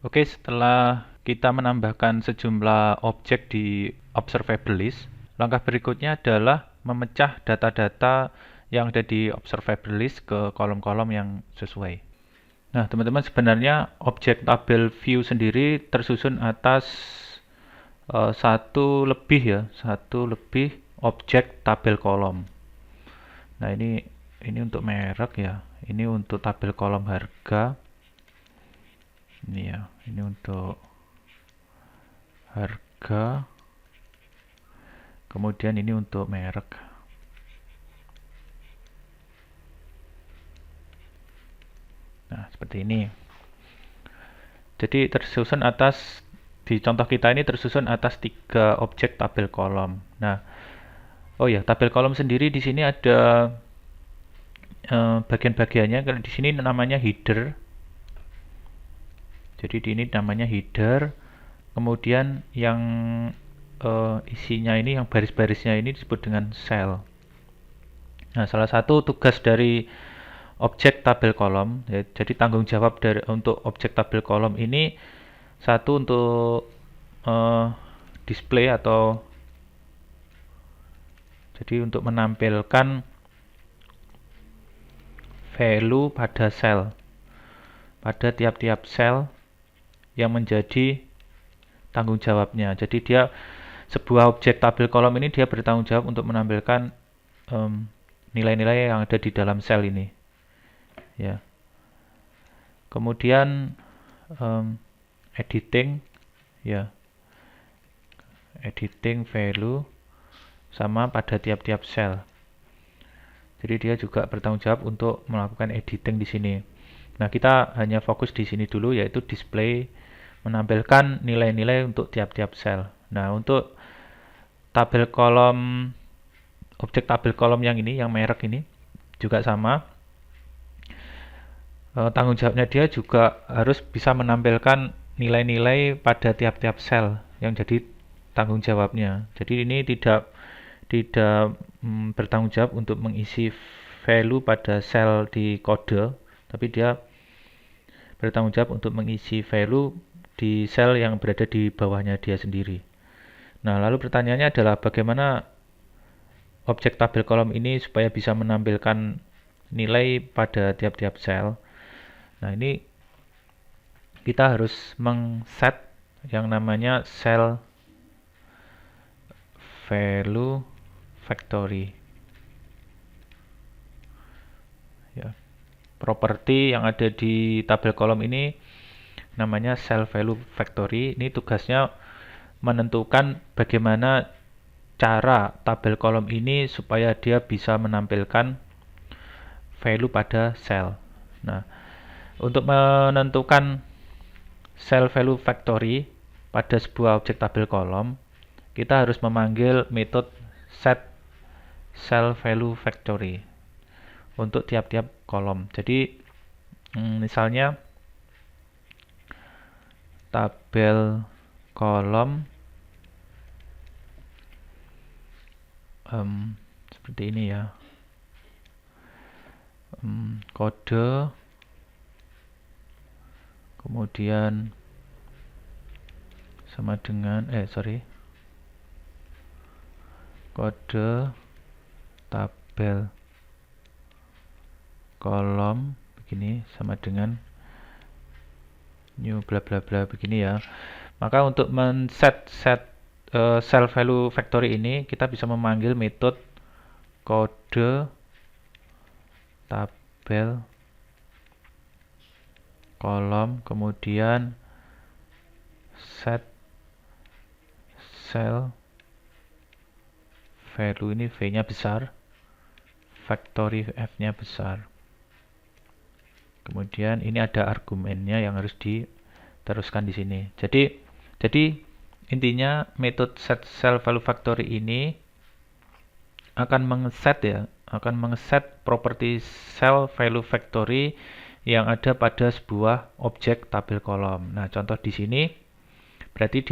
Oke, setelah kita menambahkan sejumlah objek di observable list, langkah berikutnya adalah memecah data-data yang ada di observable list ke kolom-kolom yang sesuai. Nah, teman-teman, sebenarnya objek tabel view sendiri tersusun atas satu lebih objek tabel kolom. Nah, ini untuk merek ya. Ini untuk tabel kolom harga. Ini ya, ini untuk harga. Kemudian ini untuk merek. Nah, seperti ini. Jadi tersusun atas, di contoh kita ini tersusun atas 3 objek tabel kolom. Nah, oh ya, tabel kolom sendiri di sini ada bagian-bagiannya. Kalau di sini namanya header. Jadi ini namanya header. Kemudian yang isinya ini, yang baris-barisnya ini disebut dengan cell. Nah, salah satu tugas dari objek tabel kolom, ya, jadi tanggung jawab untuk objek tabel kolom ini, satu untuk display atau jadi untuk menampilkan value pada sel, pada tiap-tiap sel yang menjadi tanggung jawabnya. Jadi dia, sebuah objek tabel kolom ini, dia bertanggung jawab untuk menampilkan nilai-nilai yang ada di dalam sel ini. Ya. Kemudian editing, ya, editing value sama pada tiap-tiap sel. Jadi dia juga bertanggung jawab untuk melakukan editing di sini. Nah, kita hanya fokus di sini dulu, yaitu display, menampilkan nilai-nilai untuk tiap-tiap sel. Nah, untuk tabel kolom, objek tabel kolom yang ini, yang merek ini juga sama. Tanggung jawabnya dia juga harus bisa menampilkan nilai-nilai pada tiap-tiap sel yang jadi tanggung jawabnya. Jadi ini tidak bertanggung jawab untuk mengisi value pada sel di kode, tapi dia bertanggung jawab untuk mengisi value di sel yang berada di bawahnya dia sendiri. Nah, lalu pertanyaannya adalah bagaimana objek tabel kolom ini supaya bisa menampilkan nilai pada tiap-tiap sel. Nah, ini kita harus mengset yang namanya cell value factory. Ya, properti yang ada di tabel kolom ini namanya cell value factory. Ini tugasnya menentukan bagaimana cara tabel kolom ini supaya dia bisa menampilkan value pada sel. Nah, untuk menentukan cell value factory pada sebuah objek tabel kolom, kita harus memanggil metode set cell value factory untuk tiap-tiap kolom. Jadi misalnya tabel kolom seperti ini ya, kode, kemudian sama dengan kode tabel kolom begini sama dengan new bla bla bla begini ya. Maka untuk men-set cell value factory ini, kita bisa memanggil metode kode tabel kolom, kemudian set cell value, ini V-nya besar, factory F-nya besar. Kemudian ini ada argumennya yang harus diteruskan di sini. Jadi intinya metode set cell value factory ini akan mengeset properti cell value factory yang ada pada sebuah objek tabel kolom. Nah, contoh di sini berarti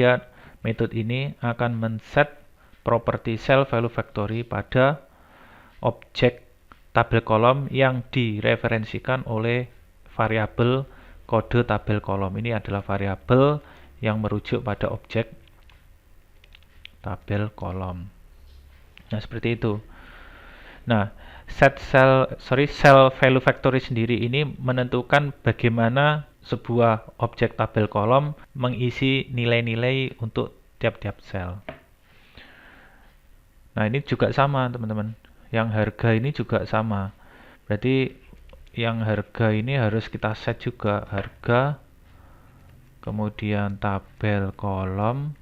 metode ini akan men-set properti cell value factory pada objek tabel kolom yang direferensikan oleh variabel kode tabel kolom. Ini adalah variabel yang merujuk pada objek tabel kolom. Nah, seperti itu. Nah, cell value factory sendiri ini menentukan bagaimana sebuah objek tabel kolom mengisi nilai-nilai untuk tiap-tiap sel. Nah, ini juga sama, teman-teman. Yang harga ini juga sama. Berarti yang harga ini harus kita set juga. Harga, kemudian tabel kolom,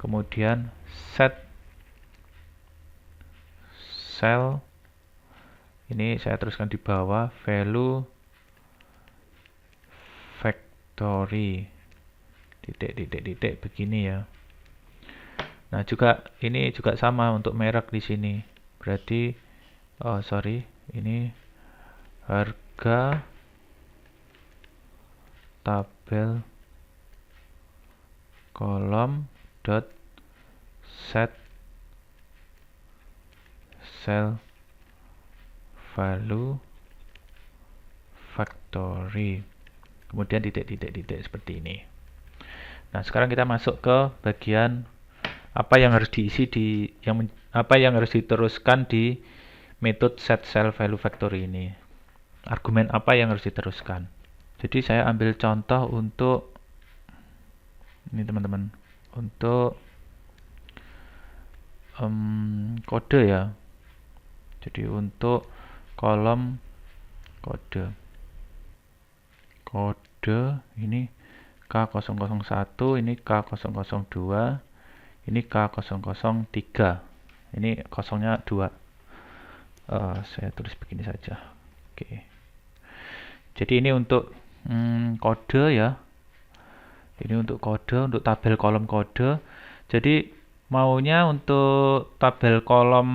kemudian set sel. Ini saya teruskan di bawah, value factory. Titik begini ya. Nah, ini juga sama untuk merek di sini. Berarti ini harga tabel kolom dot set cell value factory. Kemudian titik seperti ini. Nah, sekarang kita masuk ke bagian apa yang harus diisi apa yang harus diteruskan di metode set cell value factory ini. Argumen apa yang harus diteruskan. Jadi saya ambil contoh untuk ini, teman-teman, untuk kode ya. Jadi untuk kolom kode ini K001, ini K002, ini K003. Ini kosongnya 2. Saya tulis begini saja. Oke. Jadi ini untuk kode ya. Ini untuk kode, untuk tabel kolom kode. Jadi maunya untuk tabel kolom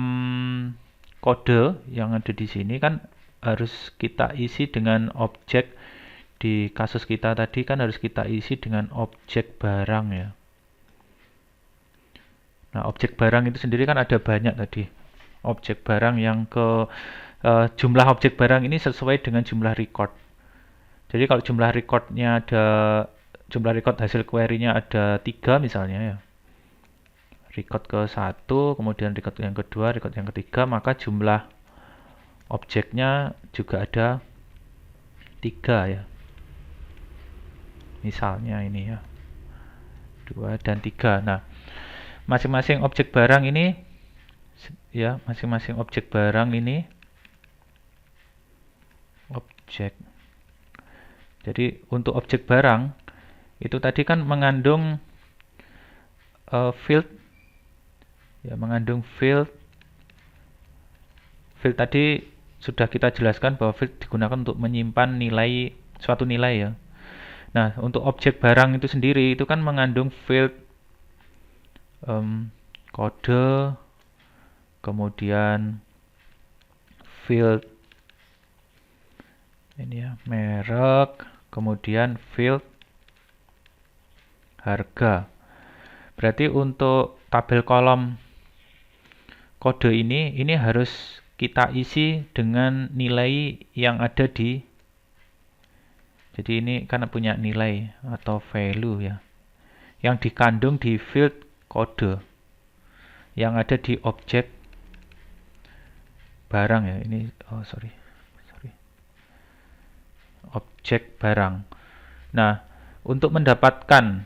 kode yang ada di sini kan harus kita isi dengan objek. Di kasus kita tadi kan harus kita isi dengan objek barang ya. Nah, objek barang itu sendiri kan ada banyak tadi. Objek barang yang jumlah objek barang ini sesuai dengan jumlah record. Jadi kalau jumlah record hasil query-nya ada 3 misalnya ya. Record ke 1, kemudian record yang kedua, record yang ketiga, maka jumlah objeknya juga ada 3 ya. Misalnya ini ya, 2 dan 3. Nah, masing-masing objek barang ini ya, objek. Jadi untuk objek barang itu tadi kan mengandung field ya, mengandung field tadi sudah kita jelaskan bahwa field digunakan untuk menyimpan suatu nilai ya. Nah, untuk objek barang itu sendiri itu kan mengandung field kode, kemudian field ini ya, merek, kemudian field harga. Berarti untuk tabel kolom kode ini harus kita isi dengan nilai yang ada di. Jadi ini karena punya nilai atau value ya, yang dikandung di field kode yang ada di objek barang ya. Ini objek barang. Nah, untuk mendapatkan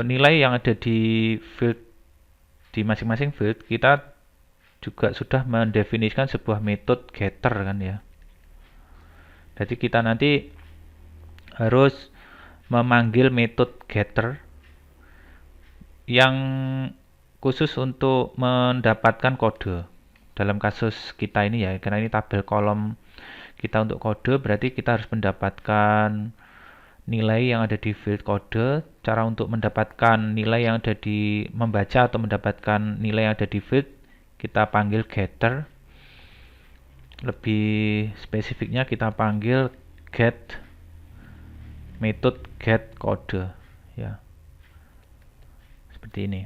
nilai yang ada di field di masing-masing field, kita juga sudah mendefinisikan sebuah metode getter kan ya. Jadi kita nanti harus memanggil metode getter yang khusus untuk mendapatkan kode. Dalam kasus kita ini ya, karena ini tabel kolom kita untuk kode, berarti kita harus mendapatkan nilai yang ada di field kode. Cara untuk mendapatkan nilai yang ada di membaca atau mendapatkan nilai yang ada di field, kita panggil getter. Lebih spesifiknya kita panggil get metode get kode ya, seperti ini.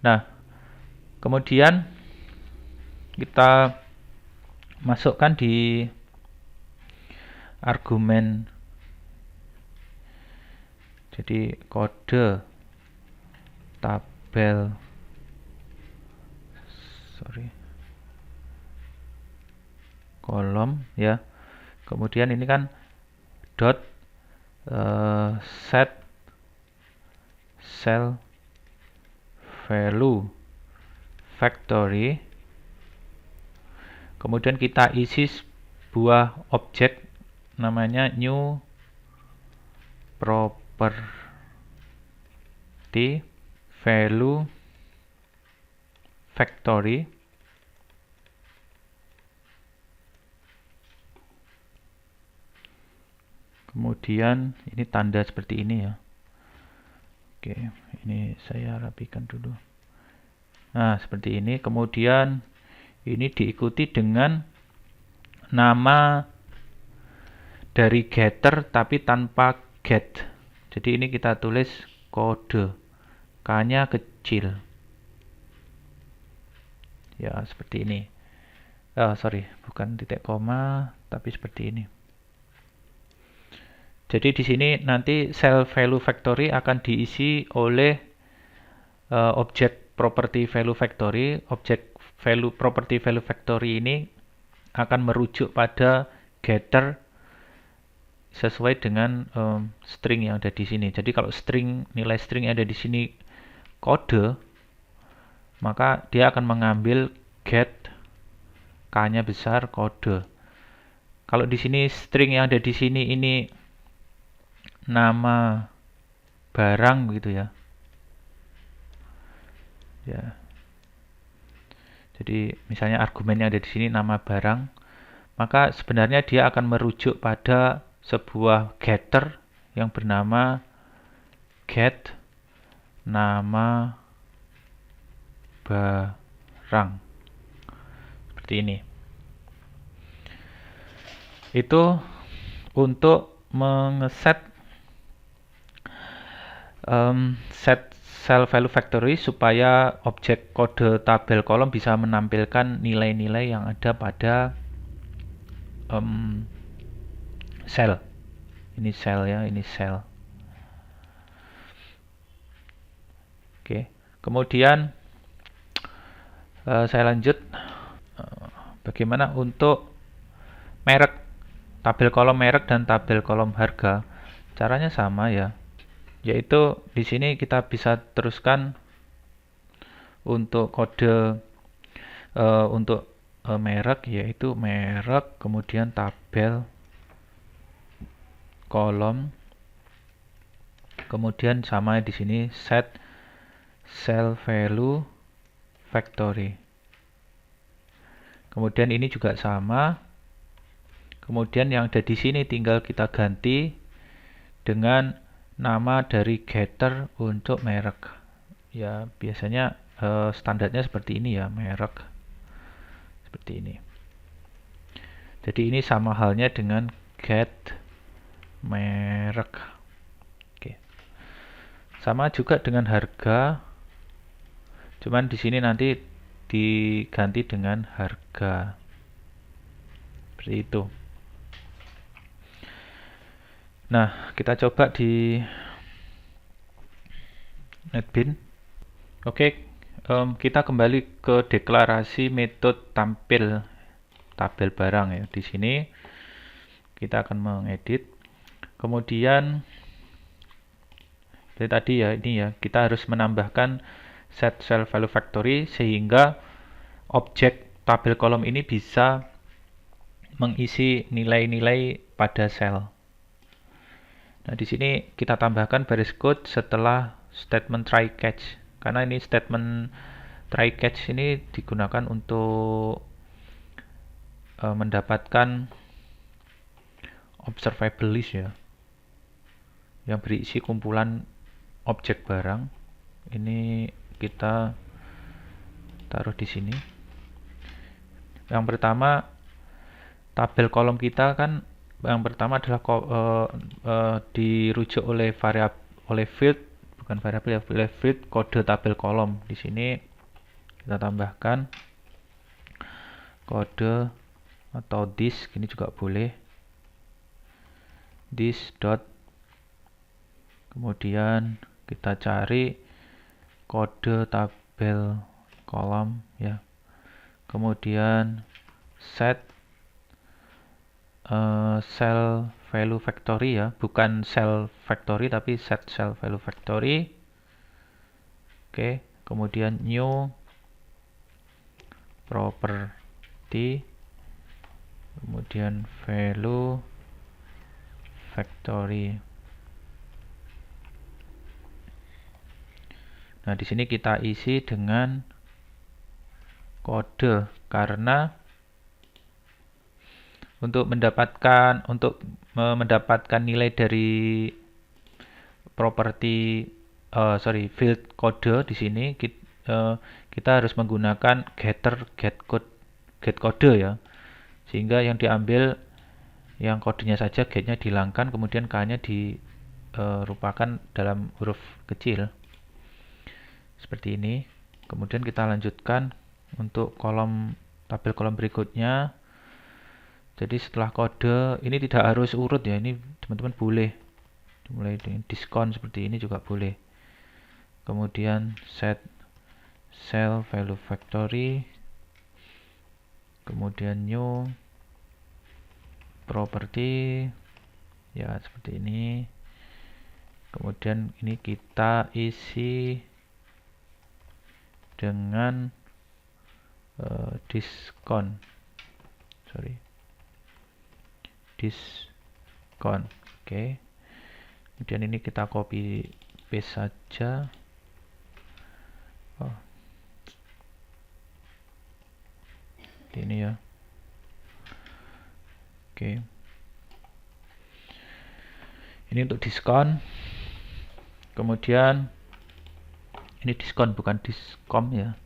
Nah, kemudian kita masukkan di argumen, jadi kode tabel kolom ya. Kemudian ini kan dot set cell value factory. Kemudian kita isi sebuah objek namanya new property value factory. Kemudian ini tanda seperti ini ya. Oke, ini saya rapikan dulu. Nah, seperti ini. Kemudian ini diikuti dengan nama dari getter tapi tanpa get. Jadi ini kita tulis kode, K-nya kecil. Ya, seperti ini. Sorry, bukan titik koma, tapi seperti ini. Jadi di sini nanti cell value factory akan diisi oleh objek property value factory. Objek value property value factory ini akan merujuk pada getter sesuai dengan string yang ada di sini. Jadi kalau nilai string yang ada di sini kode, maka dia akan mengambil get K-nya besar kode. Kalau di sini string yang ada di sini ini nama barang gitu ya. Ya. Jadi misalnya argumennya ada di sini nama barang, maka sebenarnya dia akan merujuk pada sebuah getter yang bernama get nama barang. Seperti ini. Itu untuk mengeset set cell value factory supaya objek kode tabel kolom bisa menampilkan nilai-nilai yang ada pada cell. Ini cell ya, ini cell. Oke, kemudian saya lanjut. Bagaimana untuk merek, tabel kolom merek dan tabel kolom harga? Caranya sama ya. Yaitu di sini kita bisa teruskan untuk kode untuk merek, yaitu merek kemudian tabel kolom, kemudian sama di sini set cell value factory. Kemudian ini juga sama. Kemudian yang ada di sini tinggal kita ganti dengan nama dari getter untuk merek. Ya, biasanya standarnya seperti ini ya, merek. Seperti ini. Jadi ini sama halnya dengan get merek. Oke. Sama juga dengan harga. Cuman di sini nanti diganti dengan harga. Seperti itu. Nah, kita coba di NetBeans. Oke, kita kembali ke deklarasi metode tampil tabel barang ya. Di sini kita akan mengedit. Kemudian dari tadi ya, ini ya, kita harus menambahkan set cell value factory sehingga objek tabel kolom ini bisa mengisi nilai-nilai pada sel. Nah, di sini kita tambahkan baris code setelah statement try catch. Karena ini statement try catch ini digunakan untuk mendapatkan observable list ya. Yang berisi kumpulan objek barang. Ini kita taruh di sini. Yang pertama tabel kolom kita kan yang pertama adalah dirujuk oleh field, bukan variabel ya, oleh field kode tabel kolom. Di sini kita tambahkan kode atau this, ini juga boleh. This dot, kemudian kita cari kode tabel kolom ya. Kemudian set cell value factory ya, bukan cell factory tapi set cell value factory. Oke, kemudian new property, kemudian value factory. Nah, di sini kita isi dengan kode karena untuk mendapatkan nilai dari properti field kode di sini kita harus menggunakan getter get kode ya, sehingga yang diambil yang kodenya saja, getnya dihilangkan, kemudian k-nya dirupakan dalam huruf kecil seperti ini. Kemudian kita lanjutkan untuk tabel kolom berikutnya. Jadi setelah kode ini tidak harus urut ya, ini teman-teman boleh mulai dengan diskon seperti ini juga boleh. Kemudian set cell value factory, kemudian new property ya seperti ini. Kemudian ini kita isi dengan diskon, oke. Kemudian ini kita copy paste saja. Ini ya, oke. Ini untuk diskon. Kemudian ini diskon bukan diskom ya,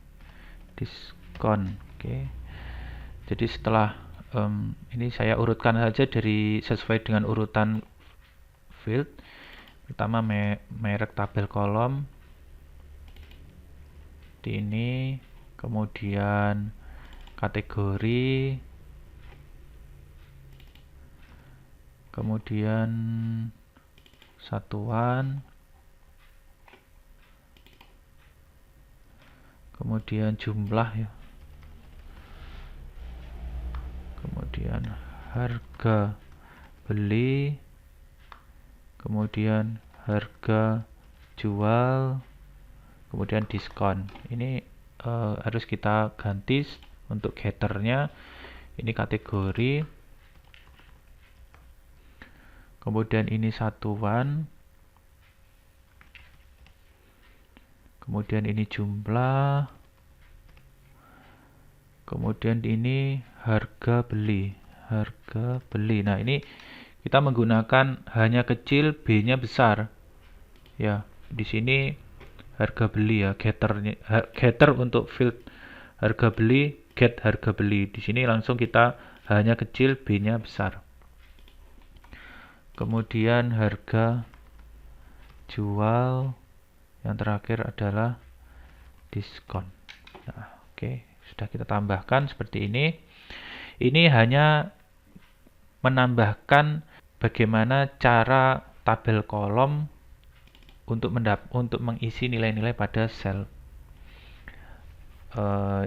diskon. Oke. Jadi setelah ini saya urutkan saja sesuai dengan urutan field. Pertama merek tabel kolom ini, kemudian kategori, kemudian satuan, kemudian jumlah ya, kemudian harga beli, kemudian harga jual, kemudian diskon. Ini harus kita ganti untuk getternya. Ini kategori, kemudian ini satuan, kemudian ini jumlah, kemudian ini harga beli. Nah, ini kita menggunakan hanya kecil, B-nya besar ya. Di sini harga beli ya, getter untuk field harga beli, get harga beli. Di sini langsung kita hanya kecil, B-nya besar. Kemudian harga jual, yang terakhir adalah diskon. Nah, oke, sudah kita tambahkan seperti ini. Ini hanya menambahkan bagaimana cara tabel kolom untuk mengisi nilai-nilai pada sel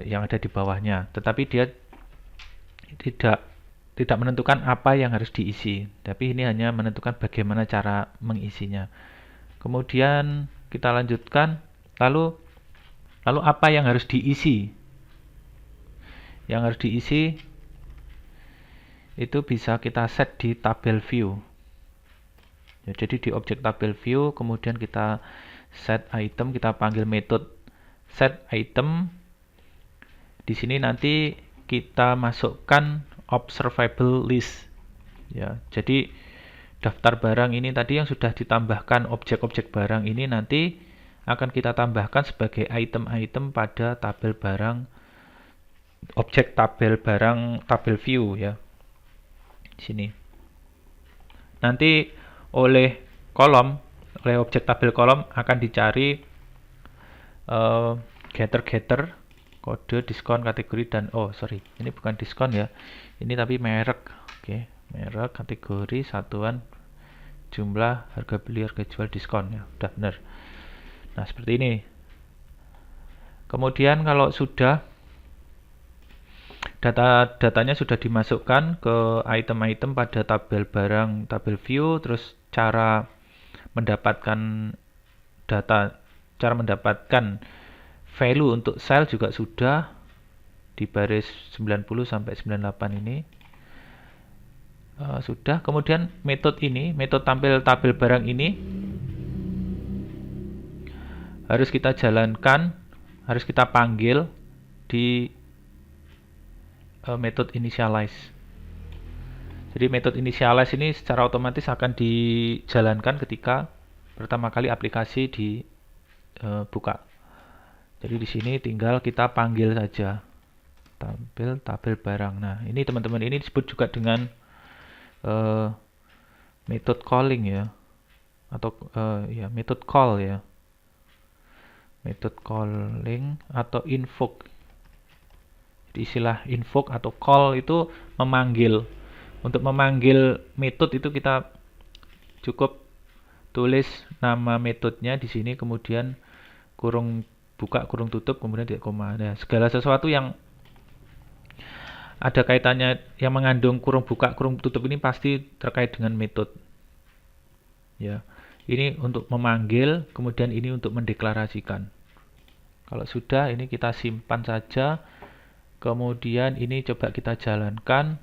yang ada di bawahnya, tetapi dia tidak menentukan apa yang harus diisi, tapi ini hanya menentukan bagaimana cara mengisinya. Kemudian kita lanjutkan, lalu apa yang harus diisi? Yang harus diisi itu bisa kita set di tabel view ya, jadi di objek tabel view, kemudian kita set item, kita panggil metode set item. Di sini nanti kita masukkan observable list ya, jadi daftar barang ini tadi yang sudah ditambahkan objek-objek barang ini nanti akan kita tambahkan sebagai item-item pada tabel barang, objek tabel barang, tabel view ya. Di sini nanti oleh objek tabel kolom akan dicari getter kode, diskon, kategori, dan ini bukan diskon ya, ini tapi merek. Oke, merek, kategori, satuan, jumlah, harga beli, harga jual, diskon ya, udah benar. Nah, seperti ini. Kemudian kalau sudah datanya sudah dimasukkan ke item-item pada tabel barang, tabel view, terus cara mendapatkan data, cara mendapatkan value untuk sel juga sudah di baris 90 sampai 98 ini. Sudah. Kemudian metode tampil tabel barang ini harus kita jalankan, harus kita panggil di metode initialize. Jadi metode initialize ini secara otomatis akan dijalankan ketika pertama kali aplikasi dibuka. Jadi di sini tinggal kita panggil saja tampil tabel barang. Nah, ini teman-teman, ini disebut juga dengan method calling ya, atau ya method call ya, method calling atau invoke. Jadi istilah invoke atau call itu memanggil. Untuk memanggil metode itu kita cukup tulis nama metodenya di sini, kemudian kurung buka, kurung tutup, kemudian titik koma. Nah, segala sesuatu yang ada kaitannya, yang mengandung kurung buka, kurung tutup ini pasti terkait dengan metode. Ya, ini untuk memanggil, kemudian ini untuk mendeklarasikan. Kalau sudah, ini kita simpan saja. Kemudian ini coba kita jalankan.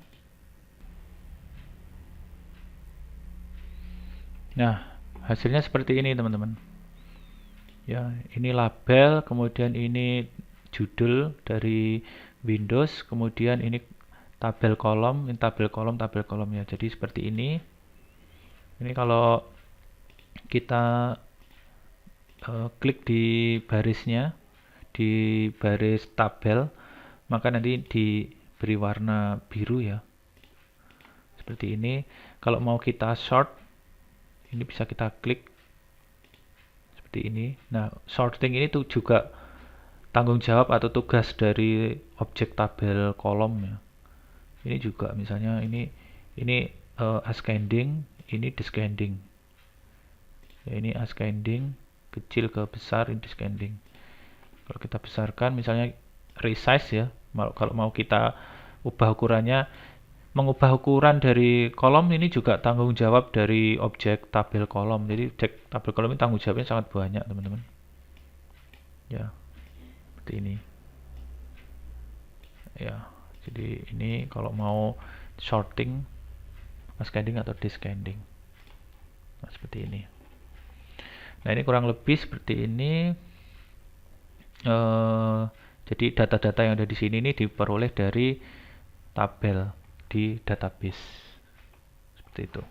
Nah, hasilnya seperti ini teman-teman. Ya, ini label, kemudian ini judul dari Windows, kemudian ini tabel kolom, ini tabel kolom ya. Jadi seperti ini. Ini kalau kita klik di barisnya, di baris tabel, maka nanti diberi warna biru ya. Seperti ini. Kalau mau kita sort, ini bisa kita klik seperti ini. Nah, sorting ini tuh juga tanggung jawab atau tugas dari objek tabel kolom ya. Ini juga misalnya ini ascending, ini descending. Ya, ini ascending, kecil ke besar, ini descending. Kalau kita besarkan misalnya resize ya, kalau mau kita ubah ukurannya, mengubah ukuran dari kolom ini juga tanggung jawab dari objek tabel kolom. Jadi objek tabel kolom ini tanggung jawabnya sangat banyak teman-teman. Ya, seperti ini. Ya, jadi ini kalau mau sorting, ascending atau descending. Nah, seperti ini. Nah, ini kurang lebih seperti ini. Jadi data-data yang ada di sini ini diperoleh dari tabel di database. Seperti itu.